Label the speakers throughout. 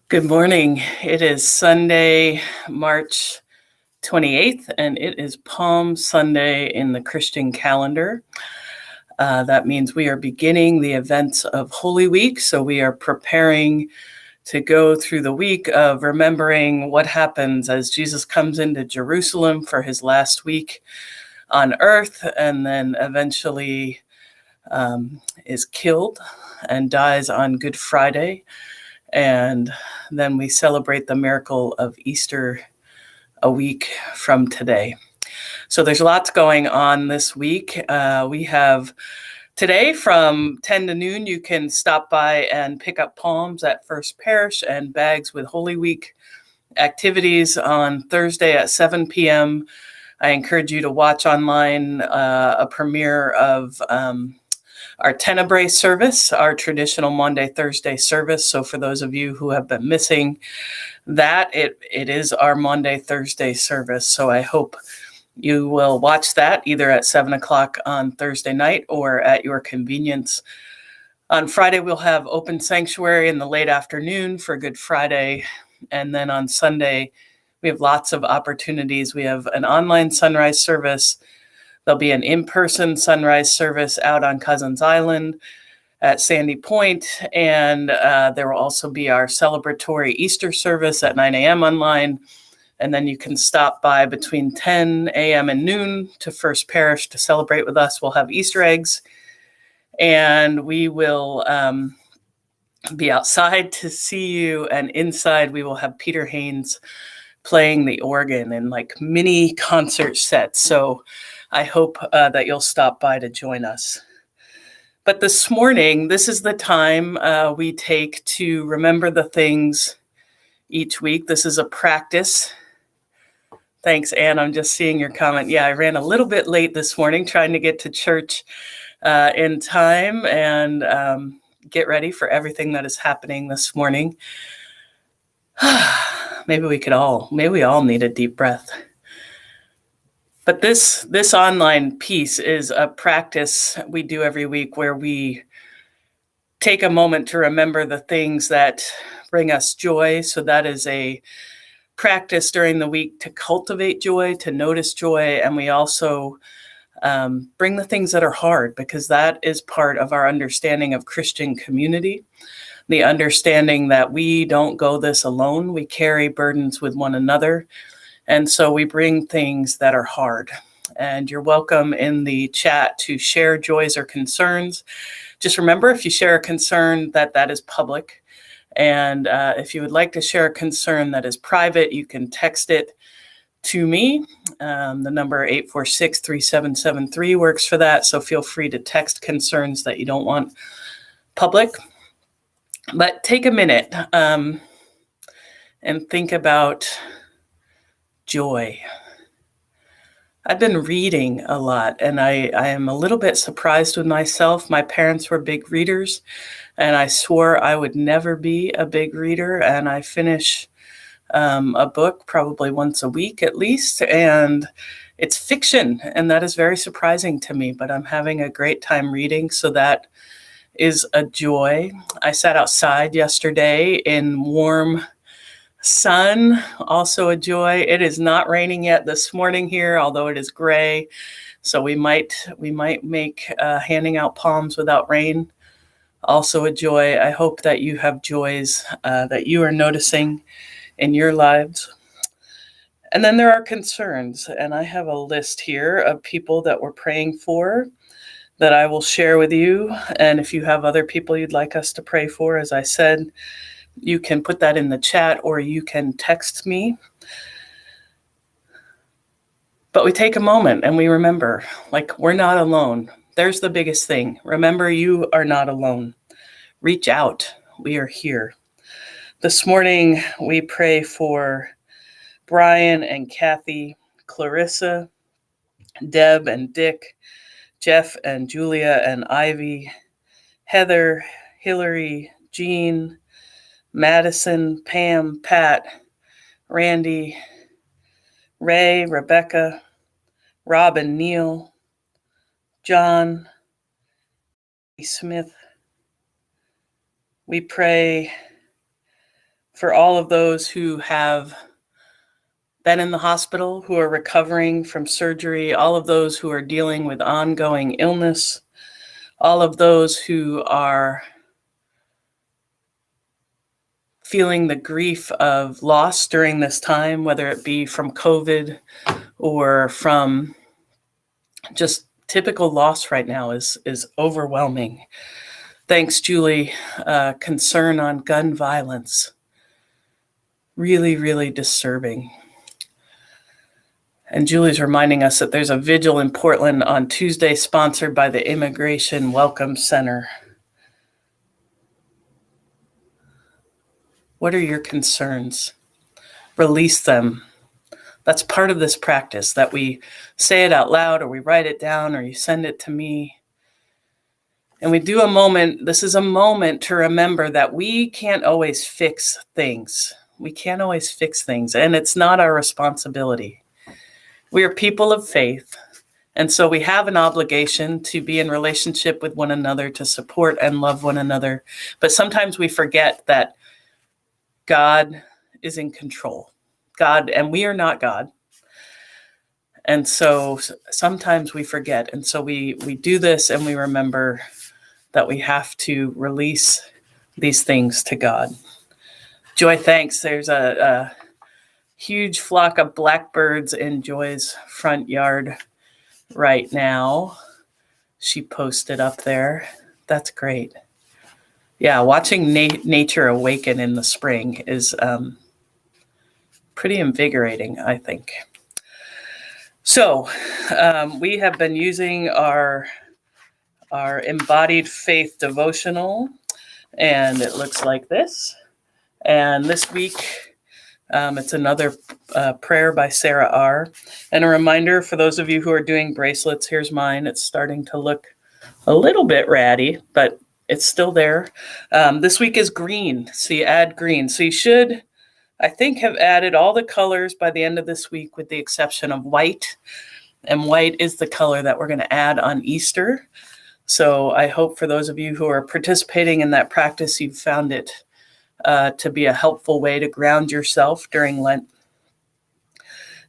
Speaker 1: Good morning. It is Sunday, March 28th, and it is Palm Sunday in the Christian calendar. That means we are beginning the events of Holy Week, so we are preparing to go through the week of remembering what happens as Jesus comes into Jerusalem for his last week on earth, and then eventually is killed and dies on Good Friday. And then we celebrate the miracle of Easter a week from today. So there's lots going on this week. We have today from 10 to noon, you can stop by and pick up palms at First Parish and bags with Holy Week activities on Thursday at 7 p.m. I encourage you to watch online a premiere of our Tenebrae service, our traditional Monday, Thursday service. So for those of you who have been missing that, it is our Monday, Thursday service. So I hope you will watch that either at 7 o'clock on Thursday night or at your convenience. On Friday, we'll have open sanctuary in the late afternoon for Good Friday. And then on Sunday, we have lots of opportunities. We have an online sunrise service. There'll be an in-person sunrise service out on Cousins Island at Sandy Point, and there will also be our celebratory Easter service at 9 a.m. online, and then you can stop by between 10 a.m. and noon to First Parish to celebrate with us. We'll have Easter eggs, and we will be outside to see you, and inside we will have Peter Haynes playing the organ in like mini concert sets. So I hope that you'll stop by to join us. But this morning, this is the time we take to remember the things each week. This is a practice. Thanks, Anne. I'm just seeing your comment. Yeah, I ran a little bit late this morning trying to get to church in time and get ready for everything that is happening this morning. Maybe we all need a deep breath. But this online piece is a practice we do every week where we take a moment to remember the things that bring us joy. So that is a practice during the week to cultivate joy, to notice joy. And we also bring the things that are hard, because that is part of our understanding of Christian community. The understanding that we don't go this alone. We carry burdens with one another. And so we bring things that are hard. And you're welcome in the chat to share joys or concerns. Just remember, if you share a concern, that is public. And if you would like to share a concern that is private, you can text it to me. The number 846-3773 works for that. So feel free to text concerns that you don't want public. But take a minute and think about joy. I've been reading a lot, and I am a little bit surprised with myself. My parents were big readers, and I swore I would never be a big reader, and I finish a book probably once a week at least, and it's fiction, and that is very surprising to me, but I'm having a great time reading, so that is a joy. I sat outside yesterday in warm sun, also a joy. It is not raining yet this morning here, although it is gray. So we might make handing out palms without rain. Also a joy. I hope that you have joys that you are noticing in your lives. And then there are concerns, and I have a list here of people that we're praying for that I will share with you. And if you have other people you'd like us to pray for, as I said, you can put that in the chat or you can text me. But we take a moment and we remember, like, we're not alone. There's the biggest thing. Remember, you are not alone. Reach out. We are here. This morning, we pray for Brian and Kathy, Clarissa, Deb and Dick, Jeff and Julia and Ivy, Heather, Hillary, Jean, Madison, Pam, Pat, Randy, Ray, Rebecca, Rob and Neil, John, Smith. We pray for all of those who have been in the hospital, who are recovering from surgery, all of those who are dealing with ongoing illness, all of those who are feeling the grief of loss during this time, whether it be from COVID or from just typical loss right now is overwhelming. Thanks, Julie. Concern on gun violence. Really, really disturbing. And Julie's reminding us that there's a vigil in Portland on Tuesday sponsored by the Immigration Welcome Center. What are your concerns? Release them. That's part of this practice, that we say it out loud, or we write it down, or you send it to me. And we do a moment. This is a moment to remember that we can't always fix things. We can't always fix things, and it's not our responsibility. We are people of faith, and so we have an obligation to be in relationship with one another, to support and love one another. But sometimes we forget that God is in control. God, and we are not God. And so sometimes we forget. And so we do this, and we remember that we have to release these things to God. Joy, thanks. There's a huge flock of blackbirds in Joy's front yard right now. She posted up there. That's great. Yeah, watching nature awaken in the spring is pretty invigorating, I think. So we have been using our embodied faith devotional, and it looks like this. And this week, it's another prayer by Sarah R. And a reminder for those of you who are doing bracelets, here's mine. It's starting to look a little bit ratty, but it's still there. This week is green, so you add green. So you should, I think, have added all the colors by the end of this week, with the exception of white. And white is the color that we're going to add on Easter. So I hope for those of you who are participating in that practice, you've found it to be a helpful way to ground yourself during Lent.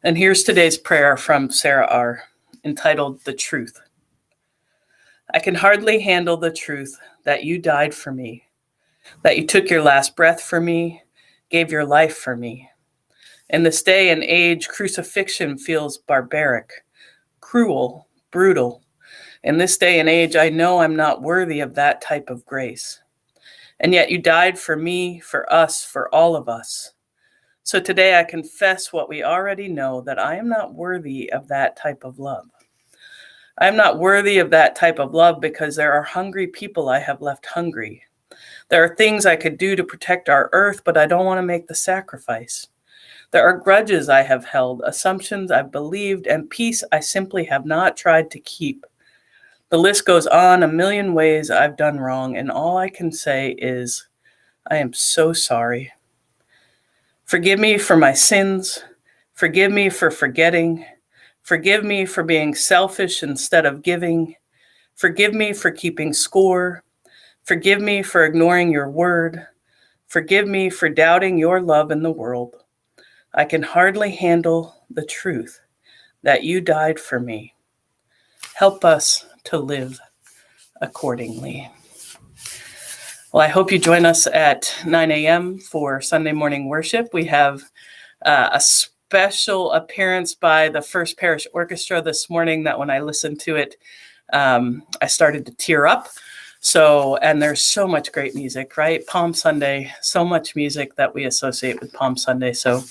Speaker 1: And here's today's prayer from Sarah R., entitled The Truth. I can hardly handle the truth that you died for me, that you took your last breath for me, gave your life for me. In this day and age, crucifixion feels barbaric, cruel, brutal. In this day and age, I know I'm not worthy of that type of grace. And yet you died for me, for us, for all of us. So today I confess what we already know, that I am not worthy of that type of love. I am not worthy of that type of love because there are hungry people I have left hungry. There are things I could do to protect our earth, but I don't want to make the sacrifice. There are grudges I have held, assumptions I've believed, and peace I simply have not tried to keep. The list goes on, a million ways I've done wrong, and all I can say is, I am so sorry. Forgive me for my sins. Forgive me for forgetting. Forgive me for being selfish instead of giving. Forgive me for keeping score. Forgive me for ignoring your word. Forgive me for doubting your love in the world. I can hardly handle the truth that you died for me. Help us to live accordingly. Well, I hope you join us at 9 a.m. for Sunday morning worship. We have a special appearance by the First Parish Orchestra this morning that when I listened to it, I started to tear up. So, and there's so much great music, right? Palm Sunday, so much music that we associate with Palm Sunday. So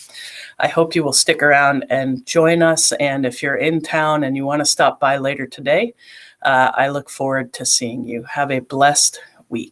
Speaker 1: I hope you will stick around and join us. And if you're in town and you want to stop by later today, I look forward to seeing you. Have a blessed week.